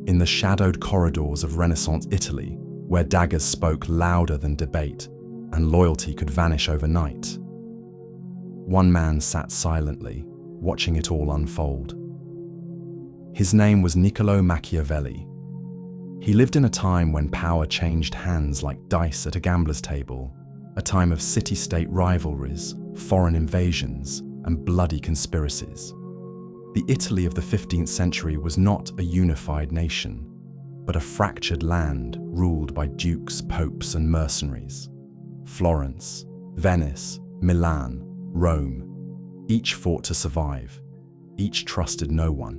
in the shadowed corridors of Renaissance Italy, where daggers spoke louder than debate and loyalty could vanish overnight. One man sat silently, watching it all unfold. His name was Niccolò Machiavelli. He lived in a time when power changed hands like dice at a gambler's table, a time of city-state rivalries, foreign invasions, and bloody conspiracies. The Italy of the 15th century was not a unified nation, but a fractured land ruled by dukes, popes, and mercenaries. Florence, Venice, Milan, Rome, each fought to survive, each trusted no one.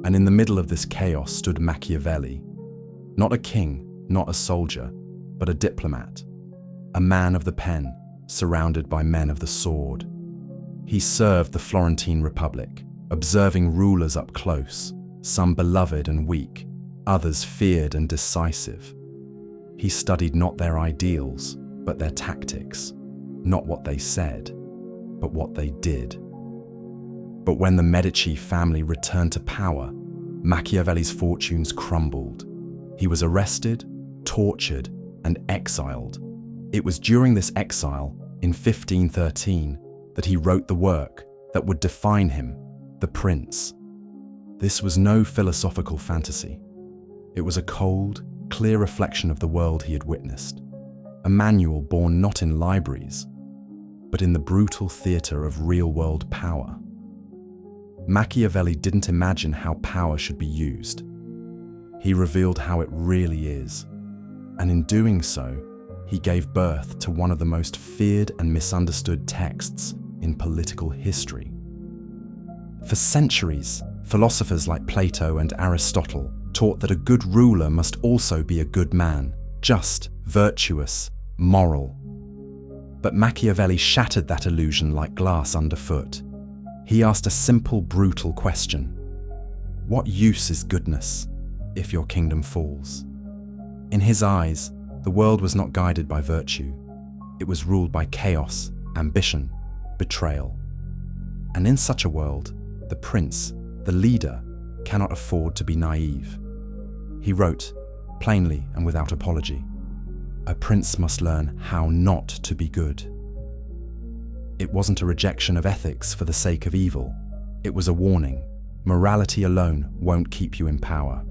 And in the middle of this chaos stood Machiavelli, not a king, not a soldier, but a diplomat, a man of the pen, surrounded by men of the sword. He served the Florentine Republic, observing rulers up close, some beloved and weak, others feared and decisive. He studied not their ideals, but their tactics, not what they said, but what they did. But when the Medici family returned to power, Machiavelli's fortunes crumbled. He was arrested, tortured, and exiled. It was during this exile, in 1513, that he wrote the work that would define him, The Prince. This was no philosophical fantasy. It was a cold, clear reflection of the world he had witnessed, a manual born not in libraries, but in the brutal theatre of real-world power. Machiavelli didn't imagine how power should be used. He revealed how it really is, and in doing so, he gave birth to one of the most feared and misunderstood texts in political history. For centuries, philosophers like Plato and Aristotle taught that a good ruler must also be a good man, just, virtuous, moral. But Machiavelli shattered that illusion like glass underfoot. He asked a simple, brutal question. What use is goodness if your kingdom falls? In his eyes, the world was not guided by virtue. It was ruled by chaos, ambition, betrayal. And in such a world, the prince, the leader, cannot afford to be naive. He wrote, plainly and without apology, a prince must learn how not to be good. It wasn't a rejection of ethics for the sake of evil. It was a warning. Morality alone won't keep you in power.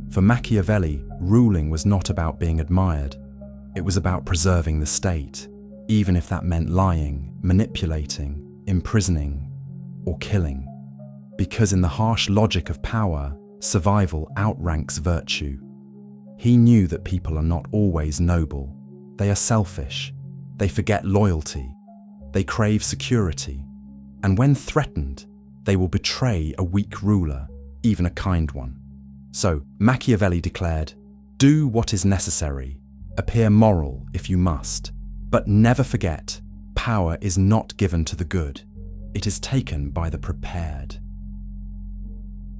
For Machiavelli, ruling was not about being admired. It was about preserving the state, even if that meant lying, manipulating, imprisoning, or killing. Because in the harsh logic of power, survival outranks virtue. He knew that people are not always noble. They are selfish. They forget loyalty. They crave security. And when threatened, they will betray a weak ruler, even a kind one. So Machiavelli declared, do what is necessary, appear moral if you must, but never forget, power is not given to the good. It is taken by the prepared.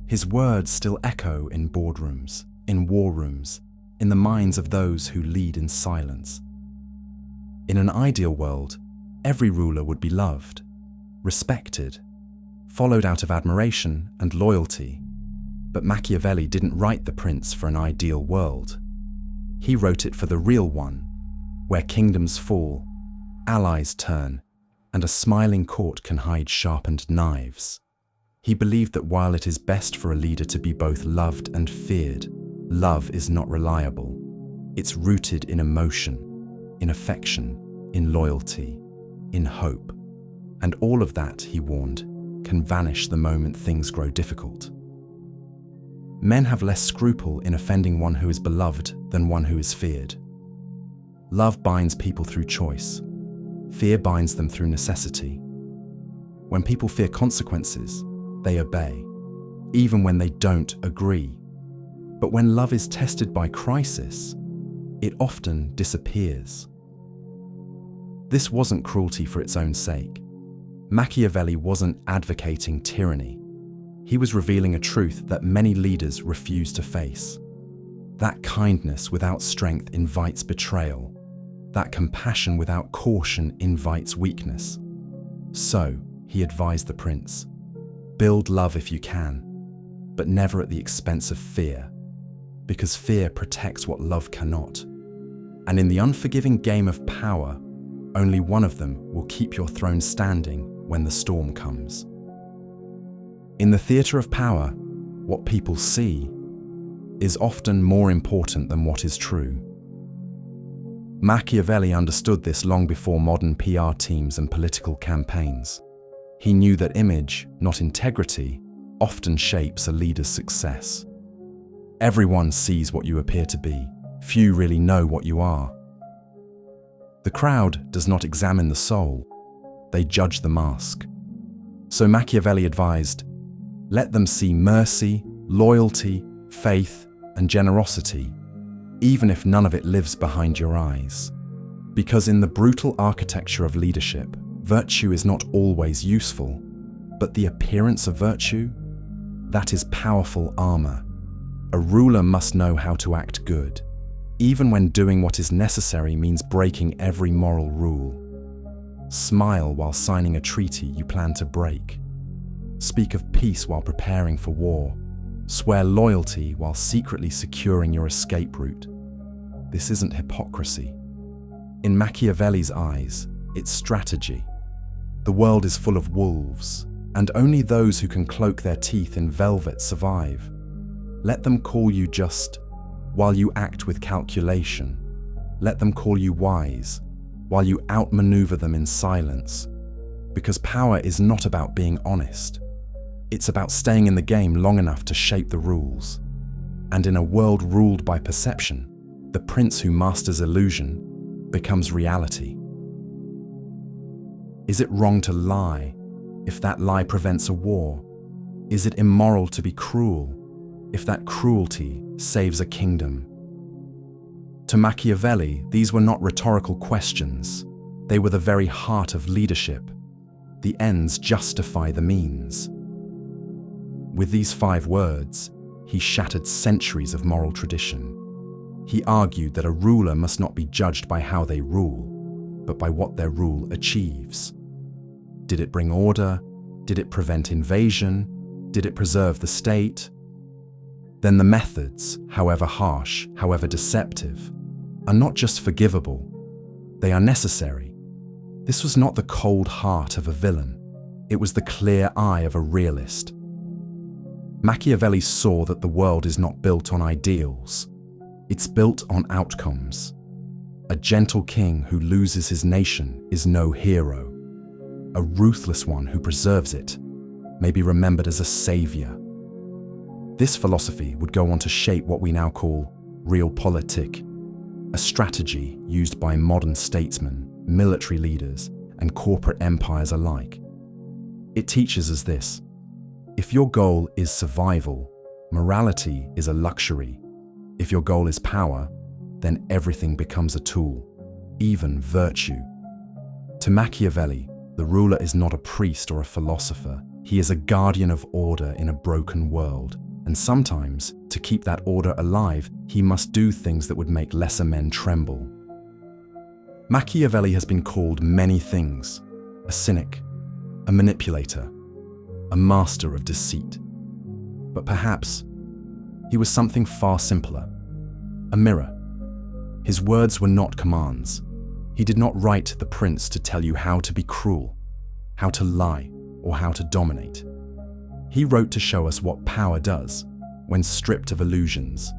His words still echo in boardrooms, in war rooms, in the minds of those who lead in silence. In an ideal world, every ruler would be loved, respected, followed out of admiration and loyalty. But Machiavelli didn't write The Prince for an ideal world. He wrote it for the real one, where kingdoms fall, allies turn, and a smiling court can hide sharpened knives. He believed that while it is best for a leader to be both loved and feared, love is not reliable. It's rooted in emotion, in affection, in loyalty, in hope. And all of that, he warned, can vanish the moment things grow difficult. Men have less scruple in offending one who is beloved than one who is feared. Love binds people through choice. Fear binds them through necessity. When people fear consequences, they obey, even when they don't agree. But when love is tested by crisis, it often disappears. This wasn't cruelty for its own sake. Machiavelli wasn't advocating tyranny. He was revealing a truth that many leaders refuse to face. That kindness without strength invites betrayal. That compassion without caution invites weakness. So, he advised the prince, build love if you can, but never at the expense of fear, because fear protects what love cannot. And in the unforgiving game of power, only one of them will keep your throne standing when the storm comes. In the theatre of power, what people see is often more important than what is true. Machiavelli understood this long before modern PR teams and political campaigns. He knew that image, not integrity, often shapes a leader's success. Everyone sees what you appear to be. Few really know what you are. The crowd does not examine the soul. They judge the mask. So Machiavelli advised, let them see mercy, loyalty, faith, and generosity, even if none of it lives behind your eyes. Because in the brutal architecture of leadership, virtue is not always useful, but the appearance of virtue, that is powerful armor. A ruler must know how to act good, even when doing what is necessary means breaking every moral rule. Smile while signing a treaty you plan to break. Speak of peace while preparing for war. Swear loyalty while secretly securing your escape route. This isn't hypocrisy. In Machiavelli's eyes, it's strategy. The world is full of wolves, and only those who can cloak their teeth in velvet survive. Let them call you just, while you act with calculation. Let them call you wise, while you outmaneuver them in silence. Because power is not about being honest. It's about staying in the game long enough to shape the rules. And in a world ruled by perception, the prince who masters illusion becomes reality. Is it wrong to lie if that lie prevents a war? Is it immoral to be cruel if that cruelty saves a kingdom? To Machiavelli, these were not rhetorical questions. They were the very heart of leadership. The ends justify the means. With these 5 words, he shattered centuries of moral tradition. He argued that a ruler must not be judged by how they rule, but by what their rule achieves. Did it bring order? Did it prevent invasion? Did it preserve the state? Then the methods, however harsh, however deceptive, are not just forgivable, they are necessary. This was not the cold heart of a villain, it was the clear eye of a realist. Machiavelli saw that the world is not built on ideals, it's built on outcomes. A gentle king who loses his nation is no hero. A ruthless one who preserves it may be remembered as a savior. This philosophy would go on to shape what we now call Realpolitik, a strategy used by modern statesmen, military leaders, and corporate empires alike. It teaches us this: if your goal is survival, morality is a luxury. If your goal is power, then everything becomes a tool, even virtue. To Machiavelli, the ruler is not a priest or a philosopher. He is a guardian of order in a broken world. And sometimes, to keep that order alive, he must do things that would make lesser men tremble. Machiavelli has been called many things: a cynic, a manipulator, a master of deceit. But perhaps he was something far simpler: a mirror. His words were not commands. He did not write the prince to tell you how to be cruel, how to lie, or how to dominate. He wrote to show us what power does when stripped of illusions.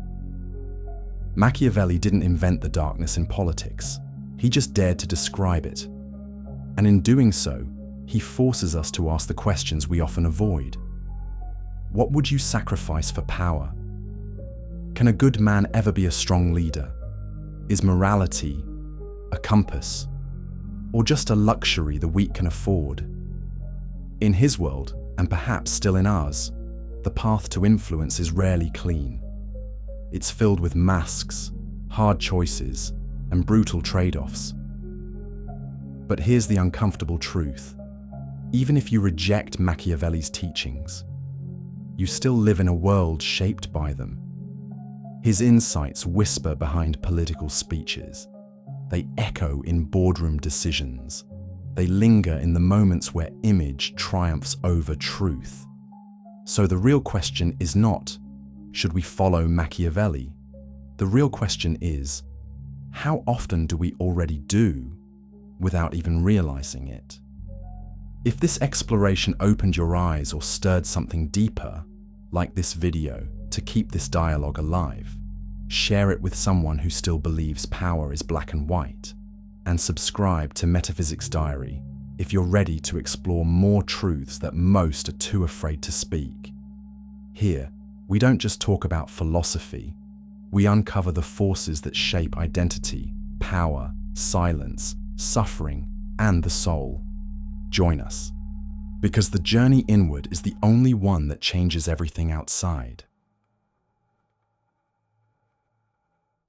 Machiavelli didn't invent the darkness in politics. He just dared to describe it. And in doing so, he forces us to ask the questions we often avoid. What would you sacrifice for power? Can a good man ever be a strong leader? Is morality a compass, or just a luxury the weak can afford? In his world, and perhaps still in ours, the path to influence is rarely clean. It's filled with masks, hard choices, and brutal trade-offs. But here's the uncomfortable truth. Even if you reject Machiavelli's teachings, you still live in a world shaped by them. His insights whisper behind political speeches. They echo in boardroom decisions. They linger in the moments where image triumphs over truth. So the real question is not, should we follow Machiavelli? The real question is, how often do we already do without even realizing it? If this exploration opened your eyes or stirred something deeper, like this video, to keep this dialogue alive, share it with someone who still believes power is black and white, and subscribe to Metaphysics Diary if you're ready to explore more truths that most are too afraid to speak. Here, we don't just talk about philosophy, we uncover the forces that shape identity, power, silence, suffering, and the soul. Join us, because the journey inward is the only one that changes everything outside.